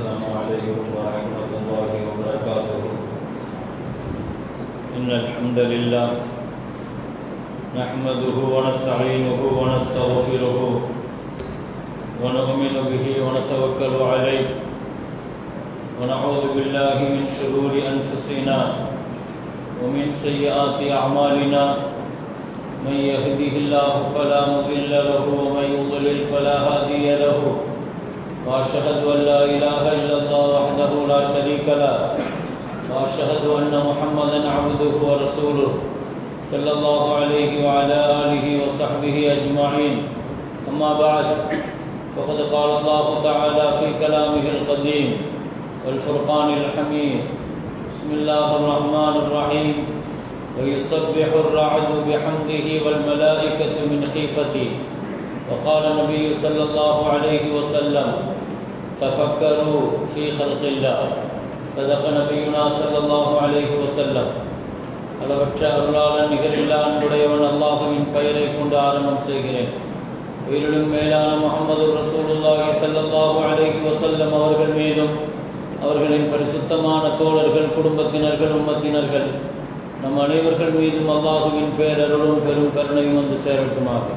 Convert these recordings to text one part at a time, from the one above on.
السلام عليكم ورحمة الله وبركاته. إن الحمد لله نحمده ونستعينه ونستغفره ونؤمن به ونتوكل عليه ونعوذ بالله من شرور أنفسنا ومن سيئات أعمالنا. من يهده الله فلا مضل له ومن يضلل فلا هادي له. وأشهد أن لا إله إلا الله وحده لا شريك له وأشهد أن محمدا عبده ورسوله صلى الله عليه وعلى آله وصحبه أجمعين. أما بعد فقد قال الله تعالى في كلامه القديم والفرقان الحميد: بسم الله الرحمن الرحيم ويسبح الرعد بحمده والملائكة من خيفته. وقال النبي صلى الله عليه وسلم: تفكروا في خلق الله. صدق نبينا صلى الله عليه وسلم. அளவற்ற அருளாளன் நிகரில்லா அன்புடையவன் அல்லாஹுவின் பெயரை கொண்டு ஆரம்பம் செய்கிறேன். உயிரிலும் மேலான முஹம்மது ரசூலுல்லாஹி ஸல்லல்லாஹு அலைஹி வஸல்லம் அவர்கள் மீதும் அவர்களின் பரிசுத்தமான தோழர்கள், குடும்பத்தினர்கள், உம்மத்தினர்கள் நம் அனைவர்கள் மீதும் அல்லாஹுவின் பேரருளும் பெரும் கருணையும் வந்து சேரட்டுமாக.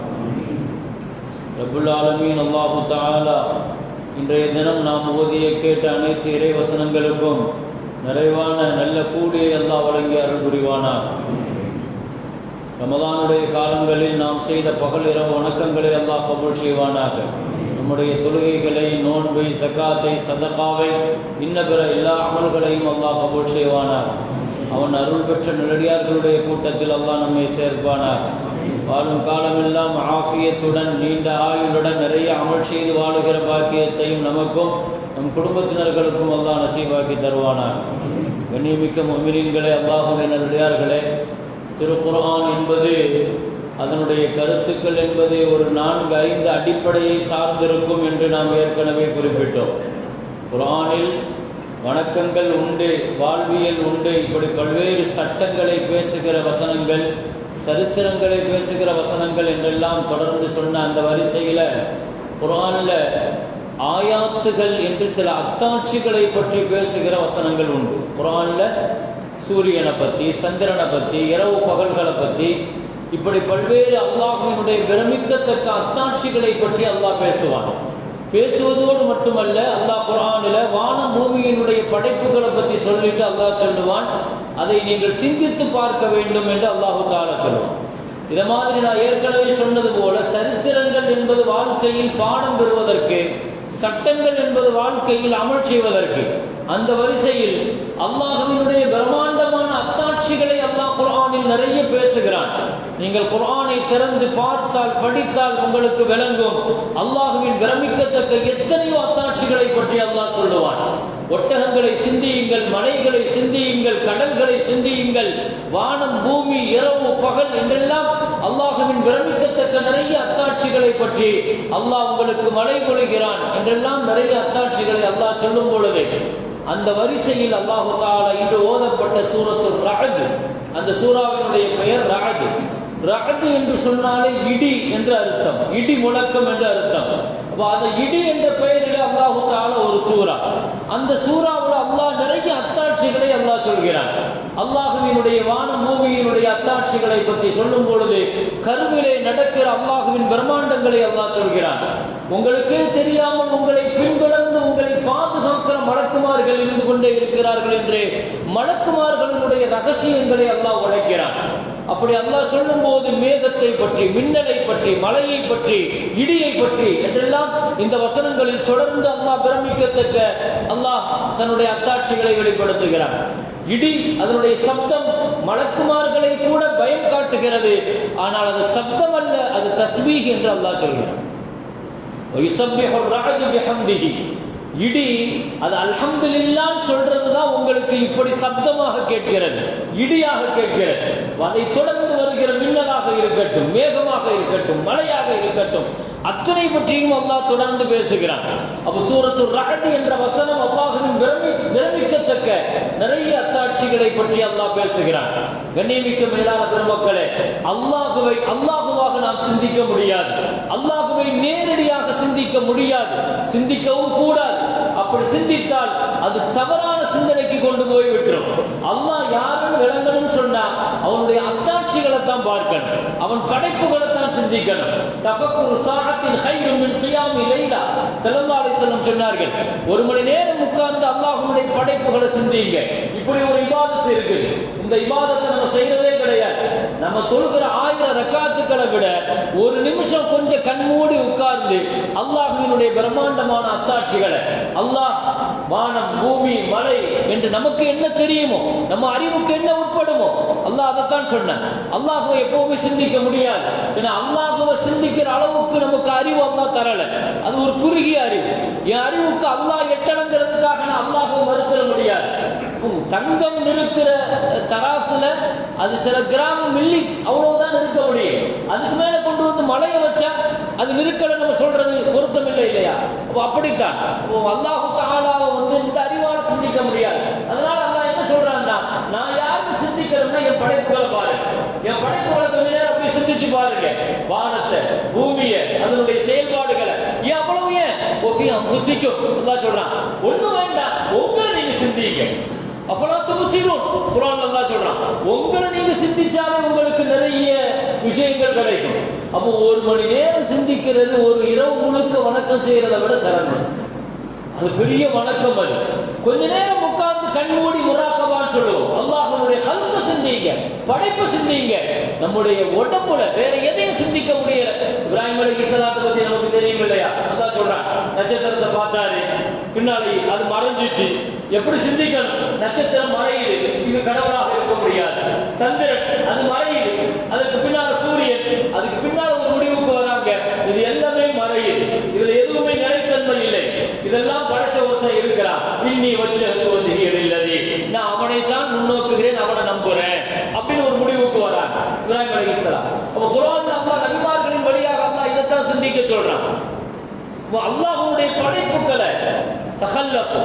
ரப்புல் ஆலமீன் அல்லாஹு தஆலா இன்றைய தினம் நாம் ஓதிய கேட்ட அனைத்து இறை வசனங்களுக்கும் நிறைவான நல்ல கூலியை அல்லாஹ் வழங்கி அருள் புரிவானாக. ரமதானுடைய காலங்களில் நாம் செய்த பகல் இரவு வணக்கங்களை அல்லாஹ் கபூல் செய்வானாக. நம்முடைய தொழுகைகளை, நோன்பை, ஸகாத்தை, சதகாவை, இன்ன பிற எல்லா அமல்களையும் அல்லாஹ் கபூல் செய்வானாக. அவன் அருள் பெற்ற நல்லடியார்களுடைய கூட்டத்தில் அல்லாஹ் நம்மை சேர்ப்பானாக. வாழும் காலமெல்லாம் ஆஃபியத்துடன் நீண்ட ஆயுளுடன் நிறைய அமல் செய்து வாழுகிற பாக்கியத்தையும் நமக்கும் நம் குடும்பத்தினர்களுக்கும் அல்லாஹ் நசீபாக்கி தருவானாக. கண்ணியமிக்க முஃமினீன்களே, அல்லாஹ்வுடைய நல்லடியார்களே, திருக்குர்ஆன் என்பது, அதனுடைய கருத்துக்கள் என்பது ஒரு 4-5 அடிப்படையை சார்ந்திருக்கும் என்று நாம் ஏற்கனவே குறிப்பிட்டோம். குர்ஆனில் வணக்கங்கள் உண்டு, வாழ்வியல் உண்டு, இப்படி பல்வேறு சட்டங்களை பேசுகிற வசனங்கள், சரித்திரங்களை பேசுகிற வசனங்கள் என்றெல்லாம் தொடர்ந்து சொன்ன அந்த வரிசையில் குர்ஆனில் ஆயாத்துகள் என்று சில அத்தாட்சிகளை பற்றி பேசுகிற வசனங்கள் உண்டு. குர்ஆனில் சூரியனை பற்றி, சந்திரனை பற்றி, இரவு பகல்களை பற்றி, இப்படி பல்வேறு அல்லாஹ்வினுடைய பிரமிக்கத்தக்க அத்தாட்சிகளை பற்றி அல்லாஹ் பேசுவான். பேசுவதோடு மட்டுமல்ல, அல்லாஹ் குர்ஆனில் வானம் பூமியினுடைய படைப்புகளை பற்றி சொல்லிட்டு அல்லாஹ் சொல்லுவான், அதை நீங்கள் சிந்தித்து பார்க்க வேண்டும் என்று அல்லாஹு தஆலா சொல்லுவான். இதை மாதிரி நான் ஏற்கனவே சொன்னது போல, சரித்திரங்கள் என்பது வாழ்க்கையில் பாடம் பெறுவதற்கு, சட்டங்கள் என்பது வாழ்க்கையில் அமல் செய்வதற்கு. அந்த வரிசையில் அல்லாஹ்வினுடைய பிரம்மாண்டமான அத்தாட்சிகளை அல்லாஹ் குர்ஆனில் நிறைய பேசுகிறான். நீங்கள் குர்ஆனை திறந்து பார்த்தால், படித்தால் உங்களுக்கு விளங்கும் அல்லாஹ்வின் பிரமிக்கத்தக்க எத்தனையோ அத்தாட்சிகளை பற்றி அல்லாஹ் சொல்லுவான். ஒட்டகங்களை சிந்தியுங்கள், மலைகளை சிந்தியுங்கள், கடல்களை சிந்தியுங்கள், வானம், பூமி, இரவு பகல் என்றெல்லாம் அல்லாஹ்வின் பிரமிக்கத்தக்க நிறைய அத்தாட்சிகளை பற்றி அல்லாஹ் உங்களுக்கு மழை பொழிகிறான் என்றெல்லாம் நிறைய அத்தாட்சிகளை அல்லாஹ் சொல்லும் பொழுது, அந்த வரிசையில் அல்லாஹு தஆலா இன்று ஓதப்பட்ட சூரத்துல் ரஅத், அந்த சூராவினுடைய பெயர் ரஅத். ரஅத் என்று சொன்னாலே இடி என்று அர்த்தம், இடி முழக்கம் என்று அர்த்தம். அப்போ அந்த இடி என்ற பெயரில் அல்லாஹு தஆலா ஒரு சூரா, அந்த சூறாவில் அல்லாஹ் நிறைய அத்தாட்சிகளை அல்லாஹ் சொல்கிறான். அல்லாஹ்வினுடைய வானம் பூமியினுடைய அத்தாட்சிகளை பற்றி சொல்லும் பொழுது கருவிலே நடக்கிற அல்லாஹ்வின் பிரம்மாண்டங்களை அல்லாஹ் சொல்கிறான். உங்களுக்கே தெரியாமல் உங்களை பின்தொடர்ந்து உங்களை பாதுகாக்கிற மலக்குமார்கள் இருந்து கொண்டே இருக்கிறார்கள் என்று மலக்குமார்களுடைய ரகசியங்களை அல்லாஹ் உடைக்கிறான். அப்படி அல்லாஹ் சொல்லும் போது மேகத்தை பற்றி, மின்னலை பற்றி, மலையை பற்றி, இடியை பற்றி என்றெல்லாம் இந்த வசனங்களில் தொடர்ந்து அல்லாஹ் பிரமிக்கத்தக்க அல்லாஹ் தன்னுடைய அத்தாட்சிகளை வெளிப்படுத்துகிறான். இடி, அதனுடைய சப்தம் மலக்குமார்களை கூட பயம் காட்டுகிறது. ஆனால் அது சப்தம் அல்ல, அது தஸ்பீஹ் என்று அல்லாஹ் சொல்கிறான். இடி அது அல்ஹம்துலில்லாஹ் சொல்றதுதான் உங்களுக்கு இப்படி சப்தமாக கேட்கிறது, இடியாக கேட்கிறது. அதை தொடர்ந்து வருகிற மின்னலாக இருக்கட்டும், மேகமாக இருக்கட்டும், மழையாக இருக்கட்டும், அத்தனை பற்றியும் அல்லாஹ் தொடர்ந்து பேசுகிறான். அப்ப சூரத்துல் ரஅத் என்ற வசனம் அல்லாஹ்வின் பிரமிக்கத்தக்க நிறைய அத்தாட்சிகளை பற்றி அல்லாஹ் பேசுகிறான். கண்ணியமிக்க மேலான பெருமக்களே, அல்லாஹ்வை அல்லாஹ்வாக நாம் சிந்திக்க முடியாது, அல்லாஹ்வை நேரடியாக சிந்திக்க முடியாது, சிந்திக்கவும் கூடாது. அப்ப அப்படி சிந்தித்தால் அது தவறான சிந்தனைக்கு கொண்டு போய் விட்டுரும். அல்லாஹ் யாரும் விளங்கணும்னு சொன்னா அவனுடைய அத்தாட்சிகளை தான் பார்க்கணும், அவன் படைப்புகளை தான் சிந்திக்கணும். தஃபக்குரு ஸாஅத்தின் கைரும் மின் கியாமி லைலா ஸல்லல்லாஹு அலைஹி வஸல்லம் சொன்னார்கள், ஒரு மணி நேரம் உட்கார்ந்து அல்லாஹ்வுடைய படைப்புகளை சிந்திங்க. இப்படி ஒரு இபாதத் இருக்குது. இந்த இபாதத்தை நம்ம செய்யறதே கிடையாது. நம்ம தொழுகிற 1000 ரக்காத்துக்களை விட ஒரு நிமிஷம் கொஞ்சம் கண்மூடி உட்கார்ந்து அல்லாஹ்வினுடைய பிரம்மாண்டமான அத்தாட்சிகளை, அல்லாஹ் வானம் பூமி மலை என்று நமக்கு என்ன தெரியுமோ, நம்ம அறிவுக்கு என்ன உட்படுமோ, அல்லாஹ் அதைத்தான் சொன்னான். அல்லாஹ்வை எப்பவுமே சிந்திக்க முடியாது. ஏன்னா அல்லாஹ்வை சிந்திக்கிற அளவுக்கு நமக்கு அறிவு அல்லாஹ் தரல. அது ஒரு குறுகிய அறிவு. என் அறிவுக்கு அல்லாஹ் எட்டணுங்கிறதுக்காக நான் அல்லாஹ்வை மறுத்திட முடியாது. தங்கம் இருக்கிற தராசுல அது சில கிராம் மில்லி அவ்வளவுதான் இருக்க முடியும். அதுக்கு மேல கொண்டு வந்து மலையை வச்சா அது நிற்கல நம்ம சொல்றது பொருத்தம் இல்லை இல்லையா? அப்படித்தான் அல்லாஹு தஆலாவை வந்து இந்த அறிவால சிந்திக்க முடியாது. அதனால அல்லாஹ் என்ன சொல்றான்னா, நான் யாரும் சிந்திக்கிறேன்னா என் படைப்புகளை பாருங்க, என் படைப்புகளை கொஞ்ச நேரம் அப்படி சிந்திச்சு பாருங்க. வானத்தை பூமியை அதனுடைய செயல்பாடுகளை ஏன் அவ்வளவு ஏன் புசிக்கும் அல்லாஹ் சொல்றான். ஒண்ணு வேண்டாம், உங்களை நீங்க சிந்திங்க. அஃபலா துப்சிரூன் குர்ஆன் அல்லாஹ் சொல்றான், உங்களை நீங்க சிந்திச்சாலே உங்களுக்கு நிறைய விஷயங்கள் கிடைக்கும். அப்போ ஒரு மணி நேரம் சிந்திக்கிறது ஒரு இரவு முழுக்க வணக்கம் செய்யறதை விட சிறந்தது. அது பெரிய வணக்கம். அது கொஞ்ச நேரம் உட்கார்ந்து கண்மூடி முராக்கபான்னு சொல்லுவோம். அல்லாஹ்வுடைய ஹல்க சிந்திங்க, படைப்பு சிந்திங்க. நம்முடைய உடம்புல வேற எதையும் சிந்திக்க முடியல. இப்ராஹிம் அலைஹிஸ்ஸலாத்தை பத்தி நமக்கு தெரியும் இல்லையா? அல்லாஹ் சொல்றான், நட்சத்திரத்தை பார்த்தாரு, பின்னாலே அது மறைஞ்சிட்டு. எப்படி சிந்திக்கணும்? நட்சத்திரம் மறையுது, இது கடவுளாக இருக்க முடியாது. சந்திரன் அது மறையுது, அதுக்கு பின்னால சூரியன், அதுக்கு பின்னால ஒரு முடிவுக்கு வராங்க, இது எல்லாமே மறையுது, இதுல எதுவுமே நிலைத்தன்மை இல்லை. இதெல்லாம் படைச்ச ஒருத்தன் இருக்கிறான். இன்னி வச்ச இல்லது, நான் அவனைத்தான் முன்னோக்குகிறேன், அவனை நம்புறேன் அப்படின்னு ஒரு முடிவுக்கு வராங்க இப்ராஹிம் அலைஹிஸ்ஸலாம். அப்ப குர்ஆன்ல அல்லாஹ் நபிமார்களின் வழியாக அல்லாஹ் இதைத்தான் சிந்திக்க சொல்றான். அல்லாஹ்வுடைய படைப்புகளை தகல்லகு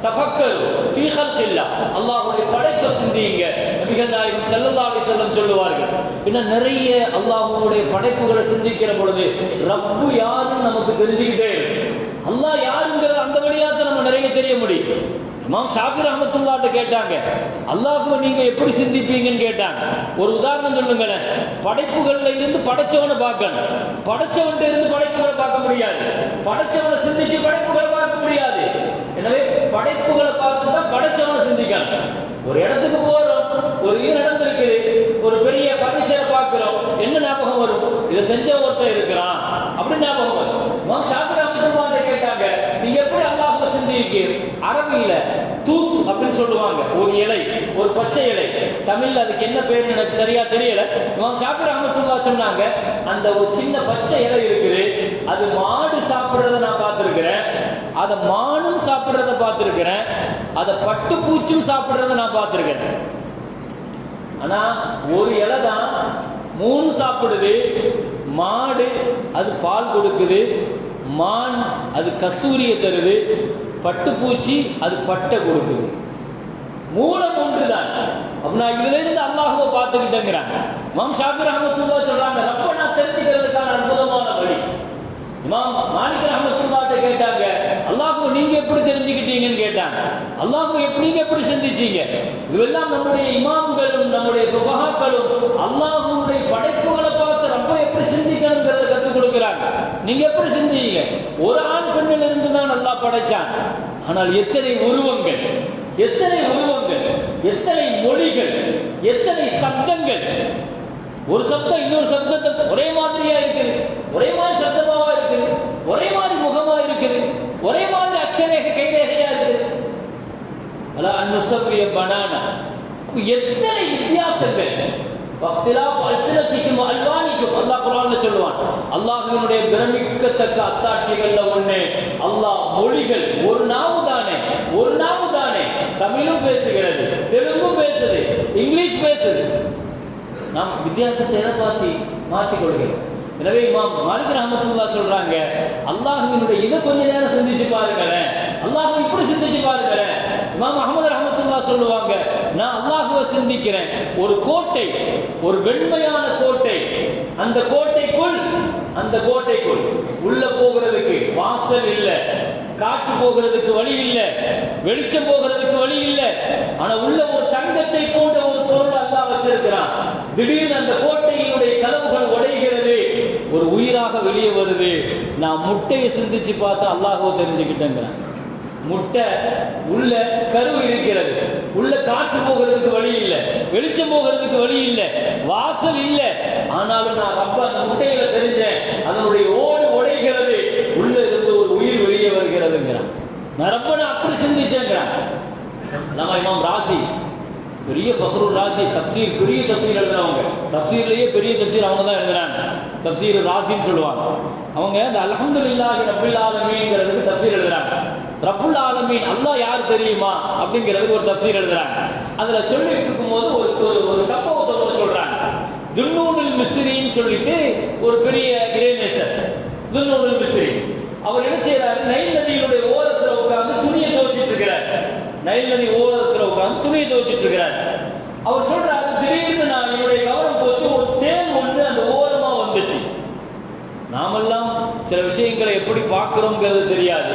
தஃபக்கரு ஃபீ ஹல்கில்லாஹ், அல்லாஹ்வுடைய படைப்பை சிந்திங்க. நபிகள் நாயகம் ஸல்லல்லாஹு அலைஹி வஸல்லம் சொல்லுவார்கள். இன்னும் நிறைய அல்லாஹ்வுடைய படைப்புகளை சிந்திக்கிற பொழுது ரப்பு யாருன்னு நமக்கு தெரிஞ்சுக்கிட்டே அல்லாஹ் யாருங்கிற அந்த வழியாக நம்ம நிறைய தெரிய முடியும். இமாம் ஷாஃபி ரஹ்மத்துல்லாஹி கேட்டாங்க, அல்லாஹ்வை நீங்க எப்படி சிந்திப்பீங்கன்னு கேட்டாங்க. ஒரு உதாரணம் சொல்லுங்களேன். படைப்புகள்ல இருந்து படைச்சவனை பார்க்கணும், படைச்சவன்கிட்ட இருந்து படைப்புகளை பார்க்க முடியாது. படைச்சவனை சிந்திச்சு படைப்புகளை பார்க்க முடியாது. எனவே படைப்புகளை பார்த்து தான் படைச்சவனை சிந்திக்கணும். ஒரு இடத்துக்கு போறோம், ஒரு இடம் இருக்கு, ஒரு பெரிய பர்னிச்சரை பார்க்கிறோம், என்ன ஞாபகம் வரும்? இதை செஞ்ச ஒருத்தர் இருக்கிறான் அப்படி ஞாபகம் வரும். இமாம் ஷாஃபி ரஹ்மத்துல்லாஹி கேட்டாங்க, நீங்க எப்படி அல்லாஹ்வை சிந்திக்கிறீங்க? அரபியில தூத் அப்படின்னு சொல்லுவாங்க, ஒரு இலை, ஒரு பச்சை இலை. தமிழ்ல அதுக்கு என்ன பேர் எனக்கு சரியா தெரியல. இமாம் ஷாஃபி ரஹ்மத்துல்லாஹி சொன்னாங்க, அந்த ஒரு சின்ன பச்சை இலை இருக்குது, அது மாடு சாப்பிடுறத நான் பார்த்திருக்கிறேன், அதை மானும் சாப்பிடுறத பார்த்திருக்கிறேன், அதை பட்டுப்பூச்சும் சாப்பிடுறத நான் பார்த்திருக்கிறேன். ஆனா ஒரு இலை தான் 3 சாப்பிடுது. மாடு அது பால் கொடுக்குது, மான் அது கஸ்தூரியை தருது, பட்டுப்பூச்சி அது பட்டை கொடுக்குது. மூலம் ஒன்றுதான். அப்படின்னா இதுல இருந்து அல்லாஹ்வை பார்த்துக்கிட்டேங்கிறாங்க. இமாம் ஷாஃபி ரஹ்மத்துல்லாஹி சொல்றாங்க, ரப்ப நான் தெரிஞ்சுக்கிறதுக்கான அற்புதமான வழி. இமாம் மாலிக் ரஹ்மத்துல்லாஹி கேட்டாங்க, அல்லாஹ்வை நீங்க எப்படி தெரிஞ்சுக்கிட்டீங்கன்னு கேட்டாங்க. அல்லாஹ்வை நீங்க எப்படி சிந்திச்சீங்க? இதெல்லாம் நம்முடைய இமாம்களும் நம்முடைய ஃபுகஹாக்களும் அல்லாஹ்வுடைய படைப்புகளை பார்த்து ரப்ப எப்படி சிந்திக்கணும்ன்றதை கற்றுக் கொடுக்குறாங்க. நீங்க எப்படி சிந்திங்க? ஒரு ஆண் பெண்ணில் இருந்து தான் அல்லாஹ் படைச்சான். ஆனால் எத்தனை உருவங்கள், எத்தனை உருவங்கள், எத்தனை மொழிகள், எத்தனை சப்தங்கள். ஒரு சப்தம் இன்னொரு சப்தத்தை ஒரே மாதிரியா இருக்குது, ஒரே மாதிரி சப்தமாவா இருக்குது, ஒரே மாதிரி முகமா இருக்குது, ஒரே மாதிரி அக்ஷரேக கைரேகையா இருக்குது. அலா அன்னுஸவ்விய பனானா, எத்தனை வித்தியாசங்கள். வக்திலாஃப் அல்சினத்திக்கும் அல்வானிக்கும் அல்லாஹ் குர்ஆன்ல சொல்லுவான். அல்லாஹ்வினுடைய பிரமிக்கத்தக்க அத்தாட்சிகள்ல ஒண்ணு அல்லாஹ் மொழிகள். ஒரு நாவு தானே, ஒரு நாவு தானே. தமிழும் பேசுகிறது, தெலுங்கும் பேசுது, இங்கிலீஷ் பேசுது. நாம் வித்தியாசத்தை எதை மாற்றி கொள்கிறோம். எனவே இமாம் மாலிக் ரஹ்மத்துல்லாஹி சொல்றாங்க, அல்லாஹ்வினுடைய இதை கொஞ்ச நேரம் சிந்திச்சு பாருங்களேன், அல்லாஹ்வை இப்படி சிந்திச்சு பாருங்களேன். இமாம் அஹ்மத் ரஹ்மத்துல்லாஹி சொல்லுவாங்க, நான் அல்லாஹ்வை சிந்திக்கிறேன். ஒரு கோட்டை, ஒரு வெண்மையான கோட்டை, அந்த கோட்டைக்குள் உள்ள போகிறதுக்கு வாசல் இல்லை, காற்று போகிறதுக்கு வழி இல்லை, வெளிச்சம் போகிறதுக்கு வழி இல்லை. ஆனா உள்ள ஒரு தங்கத்தை போன்ற ஒரு பொருள் அல்லாஹ் வச்சிருக்கிறான். திடீர்னு அந்த கோட்டையினுடைய கதவுகள் உடைகிறது, ஒரு உயிராக வெளியே வருது. நான் முட்டையை சிந்திச்சு பார்த்தா அல்லாஹ்வை தெரிஞ்சுக்கிட்டேங்கிறான். முட்டை உள்ள கரு இருக்கிறது, உள்ள காற்று போகிறதுக்கு வழி இல்லை, வெளிச்சம் போகிறதுக்கு வழி இல்லை, வாசல் இல்லை. ஆனாலும் நான் ரப்ப அந்த முட்டையில தெரிஞ்சேன், அதனுடைய ஓடு உடைகிறது, உள்ள இருந்து ஒரு உயிர் வெளியே வருகிறதுங்கிறான். நான் ரப்ப நான் அப்படி சிந்திச்சேங்கிறான். நம்ம இமாம் ராசி, பெரிய ஃபக்ருர் ராசி, தஃப்சீர் பெரிய தஃப்சீர் எழுதுறவங்க, தஃப்சீர்லயே பெரிய தஃப்சீர் அவங்க தான் எழுதுறாங்க. தஃப்சீர் ராசின்னு சொல்லுவாங்க. அவங்க இந்த அல்ஹம்துலில்லாஹி ரப்பில் ஆலமீன்ங்கிறதுக்கு தஃப்சீர் எழுதுறாங்க. ரப்புல் ஆலமீன் அல்லாஹ் யார் தெரியுமா அப்படிங்கிறதுக்கு ஒரு தஃப்சீர் எழுதுறாங்க. அதுல சொல்லிட்டு இருக்கும்போது ஒரு சம்பவத்தை சொல்றாங்க. துன்னூனுல் மிஸ்ரின்னு சொல்லிட்டு ஒரு பெரிய இறைநேசர், துன்னூனுல் மிஸ்ரி, அவர் என்ன செய்யறாரு, நைல் நதியினுடைய ஓரத்துல உட்கார்ந்து துணியை துவைச்சிட்டு இருக்கிறார். நைல் நதி ஓரத்துல உட்கார்ந்து துணியை துவைச்சிட்டு இருக்கிறார். அவர் சொல்றாரு, திடீர்னு நான் என்னுடைய கவனம் போச்சு, ஒரு தேன் ஒன்று அந்த ஓரமா வந்துச்சு. நாமெல்லாம் சில விஷயங்களை எப்படி பார்க்கிறோம்ங்கிறது தெரியாது.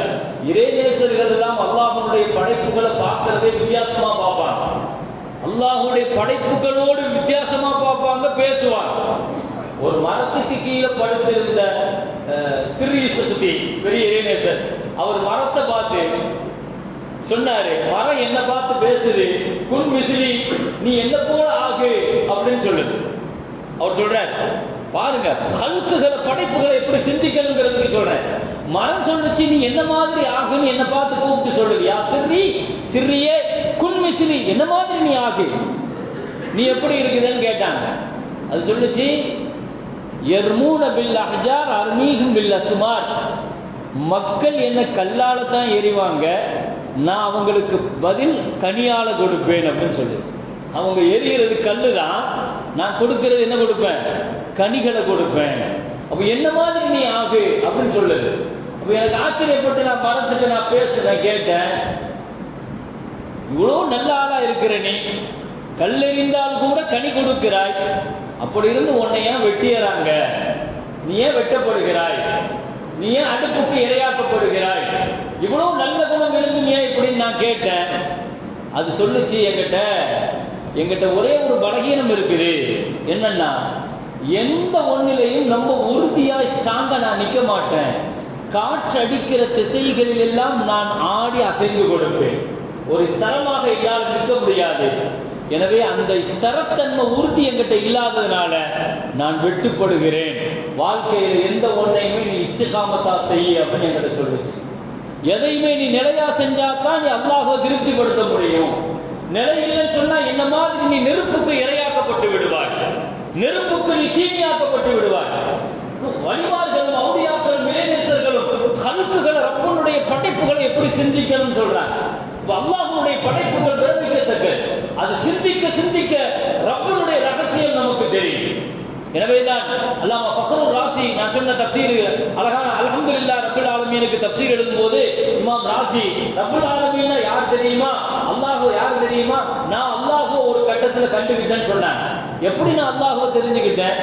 இறைநேசர்கள் எல்லாம் அல்லாஹ்வுடைய படைப்புகளை பார்க்கறதே வித்தியாசமா பார்ப்பாங்க. அல்லாஹ்வுடைய படைப்புகளோடு வித்தியாசமா பார்ப்பாங்க, பேசுவாங்க. ஒரு மரத்துக்கு கீழே படுத்திருந்த சிறீசக்தி பெரிய இறைநேசர், அவர் மரத்தை பார்த்து சொன்னாரு, மரம் என்ன பார்த்து பேசுது, குன் மிஸ்லி, நீ என்ன போல ஆகு அப்படின்னு சொல்லுது. அவர் சொல்றார், பாருங்க ஹல்குகளை படைப்புகளை எப்படி சிந்திக்கணுங்கிறதுக்கு சொல்றேன். மரம் சொல்லுச்சு, நீ என்ன மாதிரி ஆகுன்னு என்ன பார்த்து கூப்பிட்டு சொல்லுது, யா சிறி சிறியே குன் மிஸ்லி, என்ன மாதிரி நீ ஆகு, நீ எப்படி இருக்குதுன்னு கேட்டாங்க. அது சொல்லுச்சு, யர்மூன பில் அஹ்ஜார் அர்மீஹும் பில் அஸ்மார், மக்கள் என்ன கல்லால தான் எறிவாங்க, நான் அவங்களுக்கு பதில் கனியால கொடுப்பேன் அப்படின்னு சொல்லுது. அவங்க எரிகிறது கல்லு தான், நான் கொடுக்கிறது என்ன கொடுப்பேன், கனிகளை கொடுப்பேன். அப்ப என்ன மாதிரி நீ ஆகு அப்படின்னு சொல்லுது. அப்ப எனக்கு ஆச்சரியப்பட்டு நான் மரத்துக்கு நான் பேசுறேன், கேட்டேன், இவ்வளவு நல்ல ஆளா இருக்கிற நீ, கல்லெறிந்தால் கூட கனி கொடுக்கிறாய், அப்படி இருந்து உன்னை ஏன் வெட்டியறாங்க, நீ ஏன் வெட்டப்படுகிறாய், நீ ஏன் அடுப்புக்கு இரையாக்கப்படுகிறாய், இவ்வளவு நல்ல குணம் இருந்து நீ இப்படின்னு நான் கேட்டேன். அது சொல்லுச்சு, என்கிட்ட ஒரே ஒரு பலகீனம் இருக்குது, என்னன்னா எந்த ஒன்னிலையும் நம்ம உறுதியா ஸ்ட்ராங்கா நான் நிக்க மாட்டேன், காற்று அடிக்கிற திசைகளில் எல்லாம் நான் ஆடி அசைந்து கொடுப்பேன், ஒரு ஸ்தரமாக என்னால் நிற்க முடியாது. எனவே அந்த ஸ்தரத்தன்மை உறுதி என்கிட்ட இல்லாததுனால நான் வெட்டுப்படுகிறேன். வாழ்க்கையில் எந்த ஒன்றையுமே நீ இஸ்திகாமத்தா செய்ய அப்படின்னு என்கிட்ட சொல்லுச்சு. எதையுமே நீ நிலையா செஞ்சாதான் நீ அல்லாஹ்வை திருப்திப்படுத்த முடியும். நிலையில்லைன்னு சொன்னா என்ன மாதிரி நீ நெருப்புக்கு இரையாக்கப்பட்டு விடுவாய், நெருப்புக்கு நீ தீனியாக்கப்பட்டு விடுவாய். வலிமார்களும் அவுலியாக்களும் இறைநேசர்களும் ஹல்குகளை ரப்பனுடைய படைப்புகளை எப்படி சிந்திக்கணும்னு சொல்றாங்க. அல்லாஹ்வுடைய படைப்புகள் பிரமிக்கத்தக்கது, அது சிந்திக்க சிந்திக்க ரப்பனுடைய ரகசியம் நமக்கு தெரியும். எனவேதான் அல்லாமா ஃபக்ருர் ராசி, நான் சொன்ன தஃப்சீர் அழகான அல்ஹம்துலில்லாஹ் ரப்பில் ஆலமீனுக்கு தஃப்சீர் எழுதும்போது இமாம் ராசி, ரப்புல் ஆலமீனா யார் தெரியுமா, அல்லாஹ் யார் தெரியுமா, நான் அல்லாஹ் ஒரு கட்டத்துல கண்டுகிட்டேன்னு சொன்னாங்க. எப்படி நான் அல்லாஹ்வை தெரிஞ்சுக்கிட்டேன்,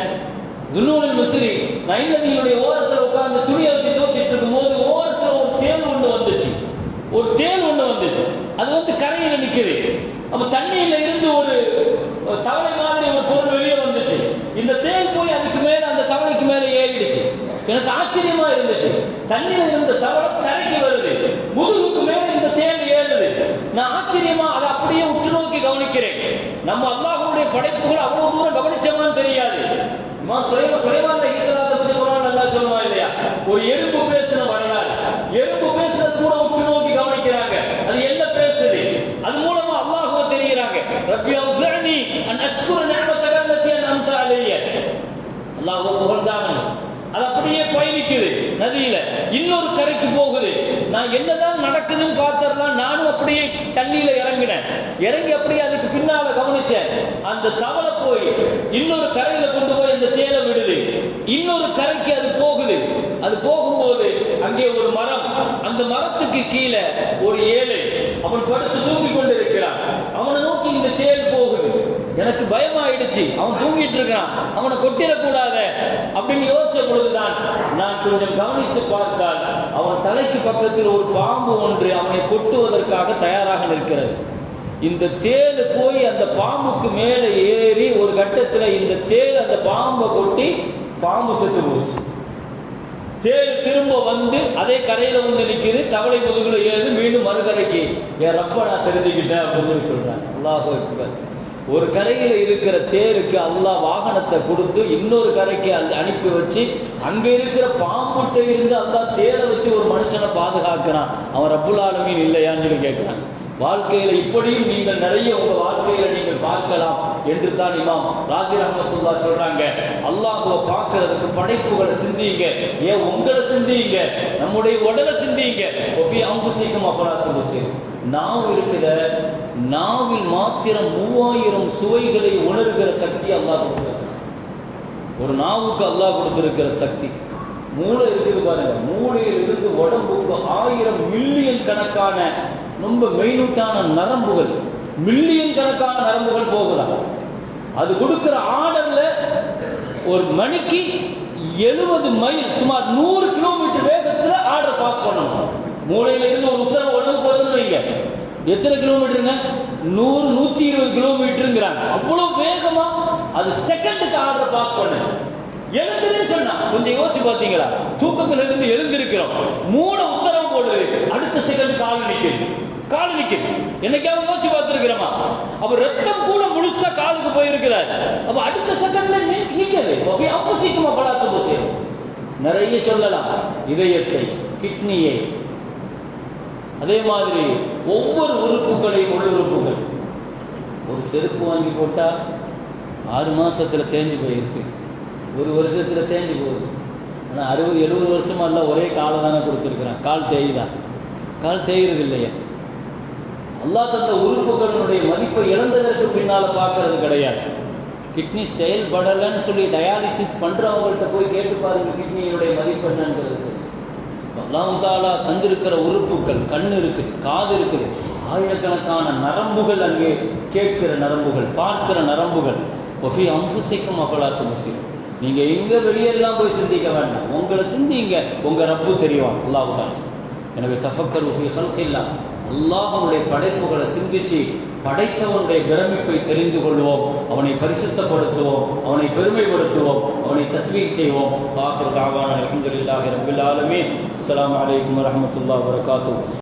துன்னூனுல் மிஸ்ரி நைல் நதியினுடைய ஓரத்தில் உட்கார்ந்து துணியை வச்சு துவைச்சிட்டு இருக்கும்போது ஓரத்தில் ஒரு தேன் ஒன்று வந்துச்சு, ஒரு தேன் ஒன்று வந்துச்சு. அது வந்து கரையில நிக்குது. அப்ப தண்ணியில இருந்து ஒரு தவளை மாதிரி ஒரு பொருள் வெளியே வந்துச்சு. இந்த தேன் போய் அதுக்கு மேல அந்த தவளைக்கு மேல ஏறிடுச்சு. எனக்கு ஆச்சரியமா இருந்துச்சு. தண்ணியில இருந்த தவளை கரைக்கு வருது, முதுகுக்கு மேல இந்த தேன் ஏறுது. நான் ஆச்சரியமா அதை அப்படியே உற்று நோக்கி கவனிக்கிறேன். நம்ம அல்லாஹ்வுடைய படைப்புகள் அவ்வளவு தூரம் கவனிச்சோமான்னு தெரியாது. சுலைமான் அலைஹிஸ்ஸலாத்தை பத்தி குர்ஆன்ல அல்லாஹ் சொல்லுவான் இல்லையா, ஒரு எறும்பு பேசுன வரலாறு, எறும்பு பேசுறது கூட உற்று நோக்கி கவனிக்கிறாங்க. அது என்ன பேசுது, அது மூலமா அல்லாஹ்வை தெரிகிறாங்க. ரப்பி அவ்ஸிஅனி அன் அஷ்குர நிஅமத்தக அல்லதி அன்அம்த அலைய, அல்லாஹ்வை புகழ்ந்தாங்க. அது அப்படியே பயணிக்குது நதியில, இன்னொரு கரைக்கு போகுது. நான் என்னதான் நடக்குதுன்னு பார்த்தறலாம், நானும் அப்படியே தண்ணியில இறங்கினேன். இறங்கி அப்படியே அதுக்கு பின்னால கவனிச்சேன். அந்த தவளை போய் இன்னொரு கரையில கொண்டு போய் அந்த தேலை விடுது, இன்னொரு கரைக்கு அது போகுது. அது போகும்போது அங்கே ஒரு மரம், அந்த மரத்துக்கு கீழே ஒரு ஏழை அவன் படுத்து தூங்கி கொண்டு இருக்கிறான். அவனை நோக்கி இந்த தேல் போகுது. எனக்கு பயமாயிடுச்சு, அவன் தூங்கிட்டு இருக்கான், அவனை கொட்டிடக்கூடாது அப்படின்னு யோசிச்ச பொழுதுதான் நான் கொஞ்சம் கவனித்து பார்த்தால் அவன் தலைக்கு பக்கத்தில் ஒரு பாம்பு ஒன்று அவனை கொட்டுவதற்காக தயாராக நிற்கிறது. இந்த தேள் போய் அந்த பாம்புக்கு மேலே ஏறி ஒரு கட்டத்தில் இந்த தேள் அந்த பாம்பை கொட்டி பாம்பு செத்து போச்சு. தேள் திரும்ப வந்து அதே கரையில வந்து நிற்குது, தவளை முதுகுல ஏறுது, மீண்டும் மறுகரைக்கு என் ரப்ப நான் தெரிஞ்சுக்கிட்டேன் அப்படின்னு சொல்றாங்க. அல்லாஹ் அக்பர். ஒரு கரையில இருக்கிற தேருக்கு அல்லாஹ் வாகனத்தை கொடுத்து இன்னொரு கரைக்கு அனுப்பி வச்சு அங்க இருக்கிற பாம்புட்ட இருந்து அல்லாஹ் தேளை வச்சு ஒரு மனுஷனை பாதுகாக்கிறான். அவன் ரப்புல் ஆலமீன் இல்லையான்னு சொல்லி கேட்கிறான். வாழ்க்கையில இப்படியும் நீங்கள் நிறைய உங்க வாழ்க்கையில நீங்கள் பார்க்கலாம் என்று தான் இமாம் ராசி ரஹ்மத்துல்லாஹ் சொல்றாங்க. அல்லாஹ்வை பார்க்கிறதுக்கு படைப்புகளை சிந்திங்க, ஏன் உங்களை சிந்திங்க, நம்முடைய உடலை சிந்திங்க. ஒஃபி அன்ஃபுசிக்கும் அஃபலா துப்சிரூன். நாவு இருக்கிற நாவில் மாத்திரம் 3000 சுவைகளை உணர்கிற சக்தி அல்லாஹ் கொடுத்திருக்கிறார். ஒரு நாவுக்கு அல்லாஹ் கொடுத்திருக்கிற சக்தி. மூளை இருக்குது பாருங்க, மூளையில் இருந்து உடம்புக்கு 1000 மில்லியன் கணக்கான ரொம்ப மெயினூட்டான நரம்புகள், மில்லியன் கணக்கான நரம்புகள் போகலாம். அது கொடுக்கிற ஆர்டர்ல ஒரு மணிக்கு 70 மைல் சுமார் 100 கிலோமீட்டர் வேகத்தில் ஆர்டர் பாஸ் பண்ணணும். மூளையில இருந்து ஒரு உத்தரவு உடம்பு போதுன்னு வைங்க, எத்தனை கிலோமீட்டருங்க? 100-120 கிலோமீட்டருங்கிறாங்க. அவ்வளவு வேகமா அது செகண்டுக்கு ஆர்டர் பாஸ் பண்ணு. எழுந்துன்னு சொன்னா கொஞ்சம் யோசிச்சு பார்த்தீங்களா? தூக்கத்துல இருந்து எழுந்திருக்கிறோம், மூளை உத்தரவு போடுது, அடுத்த செகண்ட் கால் நிக்குது. என்னைக்காவது யோசிச்சு பார்த்திருக்கிறோமா? அப்ப ரத்தம் கூட முழுசா காலுக்கு போயிருக்கிறார். அப்ப அடுத்த செகண்ட்ல நிக்குது. அப்பசிக்கும் அப்பலாத்து போசியும் நிறைய சொல்லலாம். இதயத்தை, கிட்னியை, அதே மாதிரி ஒவ்வொரு உறுப்புகளையும் உள்ள உறுப்புகள். ஒரு செருப்பு வாங்கி போட்டா 6 மாசத்துல தேஞ்சு போயிருது, 1 வருஷத்துல தேஞ்சு போகுது. ஆனா 60-70 வருஷமா இல்ல ஒரே காலை தானே கொடுத்துருக்கிறான். கால் தேயுதான்? கால் தேய்கிறது இல்லையா? அல்லாஹ் தந்த உறுப்புகளினுடைய மதிப்பை இழந்ததற்கு பின்னால பார்க்கறது கிடையாது. கிட்னி செயல்படலன்னு சொல்லி டயாலிசிஸ் பண்றவங்கள்ட்ட போய் கேட்டு பாருங்க, கிட்னியினுடைய மதிப்பு என்னங்கிறது. அல்லாஹ் தஆலா தந்திருக்கிற உறுப்புகள், கண் இருக்குது, காது இருக்குது, ஆயிரக்கணக்கான நரம்புகள், அங்கே கேட்கிற நரம்புகள், பார்க்கிற நரம்புகள். ஒஃபி அன்ஃபுசிக்கும் அஃபலா துப்சிரூன். நீங்க எங்க வெளியெல்லாம் போய் சிந்திக்க வேண்டாம், உங்களை சிந்திங்க, உங்க ரப்பு தெரியும் அல்லாஹ் தஆலா. எனவே தஃபக்கரு ஃபீ ஹல்கில்லாஹ், அல்லாஹ்வுடைய படைப்புகளை சிந்திச்சு படைத்தவனுடைய பிரமிப்பை தெரிந்து கொள்வோம், அவனை பரிசுத்தப்படுத்துவோம், அவனை பெருமைப்படுத்துவோம், அவனை தஸ்பீஹ் செய்வோம். ஆகிர் தஅவானா அல்ஹம்துலில்லாஹி ரப்பில் ஆலமீன். அஸ்ஸலாமு அலைக்கும் வரஹ்மத்துல்லாஹி வபரகாத்துஹு.